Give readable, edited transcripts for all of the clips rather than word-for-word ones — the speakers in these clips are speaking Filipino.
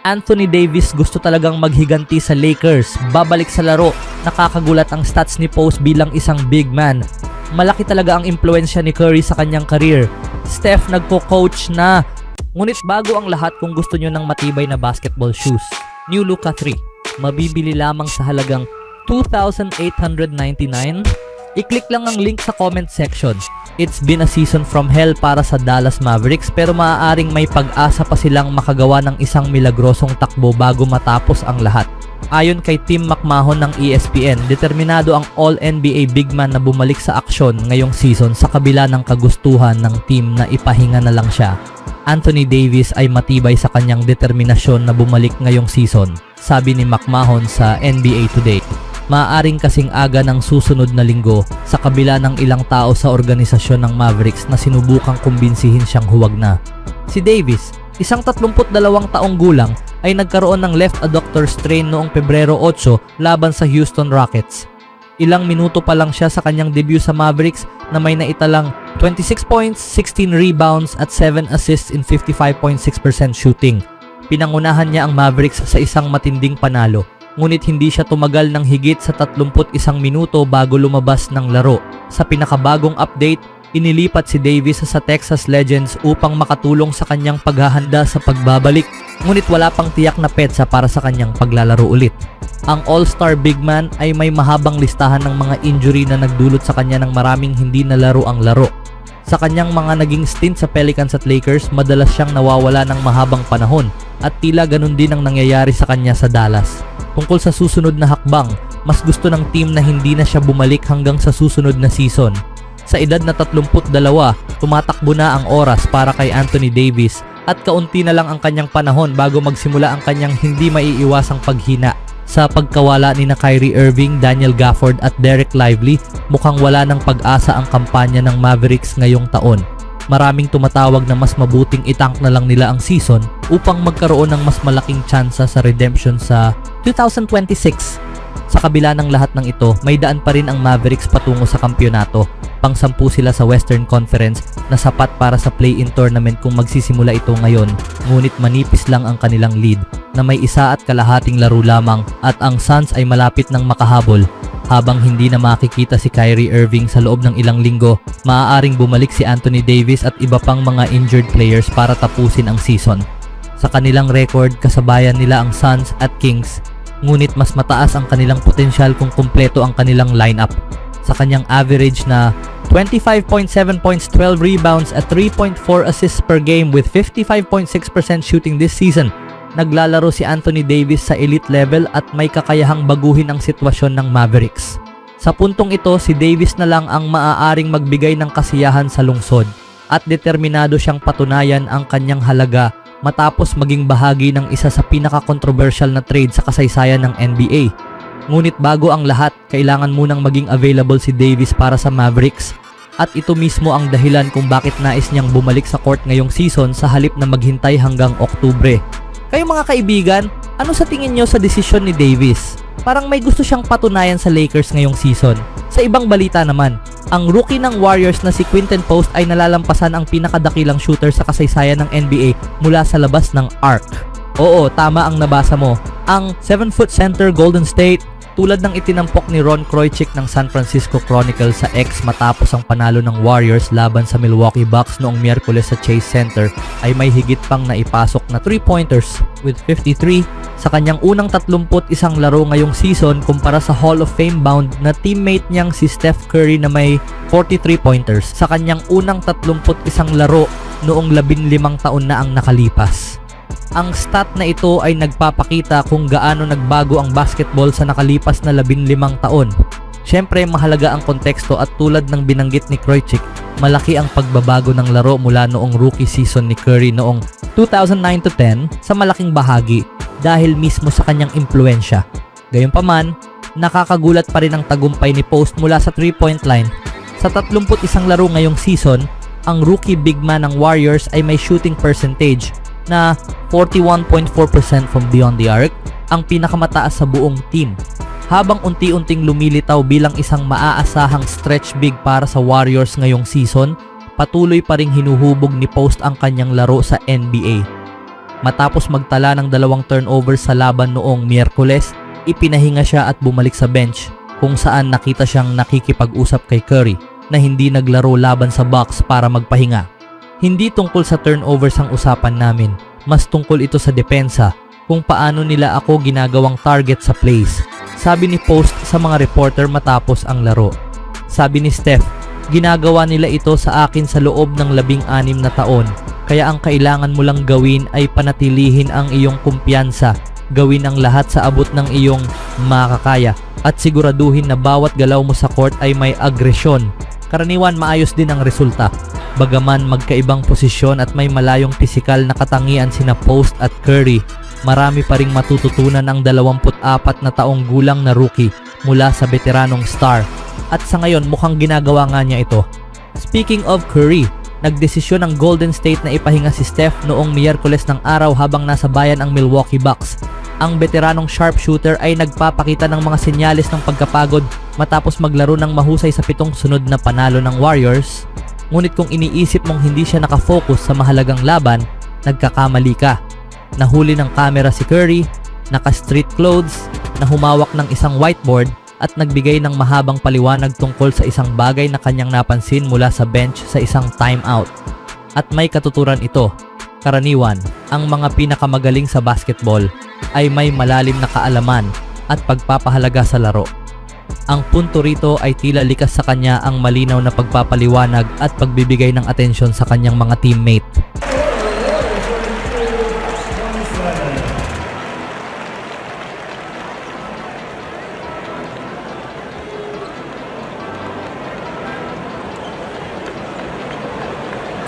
Anthony Davis gusto talagang maghiganti sa Lakers, babalik sa laro. Nakakagulat ang stats ni Post bilang isang big man. Malaki talaga ang impluensya ni Curry sa kanyang career. Steph nagko-coach na. Ngunit bago ang lahat, kung gusto nyo ng matibay na basketball shoes, New Luka 3, mabibili lamang sa halagang $2,899. I-click lang ang link sa comment section. It's been a season from hell para sa Dallas Mavericks, pero maaaring may pag-asa pa silang makagawa ng isang milagrosong takbo bago matapos ang lahat. Ayon kay Tim McMahon ng ESPN, determinado ang All-NBA big man na bumalik sa aksyon ngayong season sa kabila ng kagustuhan ng team na ipahinga na lang siya. Anthony Davis ay matibay sa kanyang determinasyon na bumalik ngayong season, sabi ni McMahon sa NBA Today. Maaaring kasing aga ng susunod na linggo sa kabila ng ilang tao sa organisasyon ng Mavericks na sinubukang kumbinsihin siyang huwag na. Si Davis, isang 32 taong gulang, ay nagkaroon ng left adductor strain noong Pebrero 8 laban sa Houston Rockets. Ilang minuto pa lang siya sa kanyang debut sa Mavericks na may naitalang 26 points, 16 rebounds at 7 assists in 55.6% shooting. Pinangunahan niya ang Mavericks sa isang matinding panalo. Ngunit hindi siya tumagal ng higit sa 31 minuto bago lumabas ng laro. Sa pinakabagong update, inilipat si Davis sa Texas Legends upang makatulong sa kanyang paghahanda sa pagbabalik. Ngunit wala pang tiyak na petsa para sa kanyang paglalaro ulit. Ang All-Star big man ay may mahabang listahan ng mga injury na nagdulot sa kanya ng maraming hindi nalaro ang laro. Sa kanyang mga naging stint sa Pelicans at Lakers, madalas siyang nawawala ng mahabang panahon at tila ganun din ang nangyayari sa kanya sa Dallas. Tungkol sa susunod na hakbang, mas gusto ng team na hindi na siya bumalik hanggang sa susunod na season. Sa edad na 32, tumatakbo na ang oras para kay Anthony Davis at kaunti na lang ang kanyang panahon bago magsimula ang kanyang hindi maiiwasang paghina. Sa pagkawala ni na Kyrie Irving, Daniel Gafford at Derek Lively, mukhang wala ng pag-asa ang kampanya ng Mavericks ngayong taon. Maraming tumatawag na mas mabuting itank na lang nila ang season upang magkaroon ng mas malaking tsansa sa redemption sa 2026. Sa kabila ng lahat ng ito, may daan pa rin ang Mavericks patungo sa kampyonato. Pang-10 sila sa Western Conference na sapat para sa play-in tournament kung magsisimula ito ngayon. Ngunit manipis lang ang kanilang lead na may 1.5 laro lamang at ang Suns ay malapit ng makahabol. Habang hindi na makikita si Kyrie Irving sa loob ng ilang linggo, maaaring bumalik si Anthony Davis at iba pang mga injured players para tapusin ang season. Sa kanilang record, kasabayan nila ang Suns at Kings, ngunit mas mataas ang kanilang potensyal kung kumpleto ang kanilang lineup. Sa kanyang average na 25.7 points, 12 rebounds at 3.4 assists per game with 55.6% shooting this season, naglalaro si Anthony Davis sa elite level at may kakayahang baguhin ang sitwasyon ng Mavericks. Sa puntong ito, si Davis na lang ang maaaring magbigay ng kasiyahan sa lungsod at determinado siyang patunayan ang kanyang halaga matapos maging bahagi ng isa sa pinaka-controversial na trade sa kasaysayan ng NBA. Ngunit bago ang lahat, kailangan munang maging available si Davis para sa Mavericks at ito mismo ang dahilan kung bakit nais niyang bumalik sa court ngayong season sa halip na maghintay hanggang Oktubre. Kayo mga kaibigan, ano sa tingin nyo sa desisyon ni Davis? Parang may gusto siyang patunayan sa Lakers ngayong season. Sa ibang balita naman, ang rookie ng Warriors na si Quinton Post ay nalalampasan ang pinakadakilang shooter sa kasaysayan ng NBA mula sa labas ng arc. Oo, tama ang nabasa mo. Ang 7-foot center Golden State, tulad ng itinampok ni Ron Kroichick ng San Francisco Chronicle sa X matapos ang panalo ng Warriors laban sa Milwaukee Bucks noong Miyerkules sa Chase Center, ay may higit pang naipasok na 3-pointers with 53 sa kanyang unang 31 laro ngayong season kumpara sa Hall of Fame bound na teammate niyang si Steph Curry na may 43 pointers sa kanyang unang 31 laro noong 15 taon na ang nakalipas. Ang stat na ito ay nagpapakita kung gaano nagbago ang basketball sa nakalipas na 15 taon. Siyempre, mahalaga ang konteksto at tulad ng binanggit ni Kroichick, malaki ang pagbabago ng laro mula noong rookie season ni Curry noong 2009-10 sa malaking bahagi dahil mismo sa kanyang impluensya. Gayunpaman, nakakagulat pa rin ang tagumpay ni Post mula sa 3-point line. Sa 31 laro ngayong season, ang rookie big man ng Warriors ay may shooting percentage na 41.4% from beyond the arc, ang pinakamataas sa buong team. Habang unti-unting lumilitaw bilang isang maaasahang stretch big para sa Warriors ngayong season, patuloy pa ring hinuhubog ni Post ang kanyang laro sa NBA. Matapos magtala ng 2 turnover sa laban noong Miyerkules, ipinahinga siya at bumalik sa bench kung saan nakita siyang nakikipag-usap kay Curry na hindi naglaro laban sa Bucks para magpahinga. Hindi tungkol sa turnovers ang usapan namin, mas tungkol ito sa depensa kung paano nila ako ginagawang target sa plays. Sabi ni Post sa mga reporter matapos ang laro. Sabi ni Steph, ginagawa nila ito sa akin sa loob ng 16 na taon. Kaya ang kailangan mo lang gawin ay panatilihin ang iyong kumpiyansa, gawin ang lahat sa abot ng iyong makakaya, at siguraduhin na bawat galaw mo sa court ay may agresyon. Karaniwan maayos din ang resulta. Bagaman magkaibang posisyon at may malayong pisikal na katangian sina Post at Curry, marami pa ring matututunan ang 24 na taong gulang na rookie mula sa veteranong star. At sa ngayon mukhang ginagawa nga niya ito. Speaking of Curry, nagdesisyon ang Golden State na ipahinga si Steph noong Miyerkules ng araw habang nasa bayan ang Milwaukee Bucks. Ang veteranong sharpshooter ay nagpapakita ng mga senyales ng pagkapagod matapos maglaro ng mahusay sa 7 sunod na panalo ng Warriors. Ngunit kung iniisip mong hindi siya nakafocus sa mahalagang laban, nagkakamali ka. Nahuli ng kamera si Curry, naka-street clothes, na humawak ng isang whiteboard at nagbigay ng mahabang paliwanag tungkol sa isang bagay na kanyang napansin mula sa bench sa isang timeout. At may katuturan ito. Karaniwan, ang mga pinakamagaling sa basketball ay may malalim na kaalaman at pagpapahalaga sa laro. Ang punto rito ay tila likas sa kanya ang malinaw na pagpapaliwanag at pagbibigay ng atensyon sa kanyang mga teammate.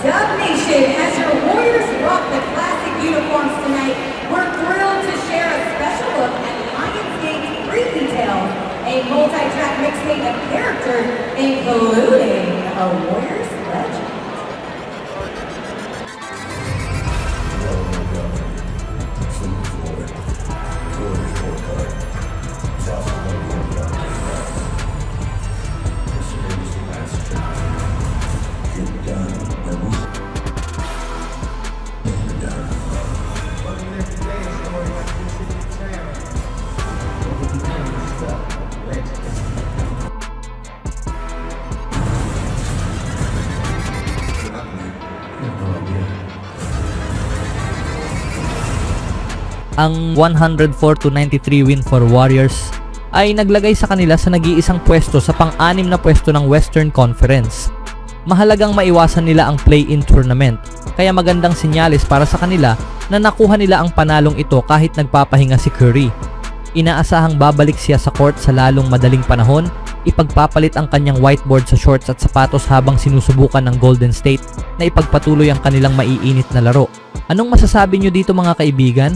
Dub Nation, as your Warriors rock the classic uniforms tonight, we're thrilled to share a special look at Lionsgate's Freaky Tales, a multi-track mixtape of characters, including a Warriors legend. Ang 104-93 win for Warriors ay naglagay sa kanila sa nag-iisang pwesto sa pang-6 na pwesto ng Western Conference. Mahalagang maiwasan nila ang play-in tournament, kaya magandang senyales para sa kanila na nakuha nila ang panalong ito kahit nagpapahinga si Curry. Inaasahang babalik siya sa court sa lalong madaling panahon, ipagpapalit ang kanyang whiteboard sa shorts at sapatos habang sinusubukan ng Golden State na ipagpatuloy ang kanilang maiinit na laro. Anong masasabi nyo dito mga kaibigan?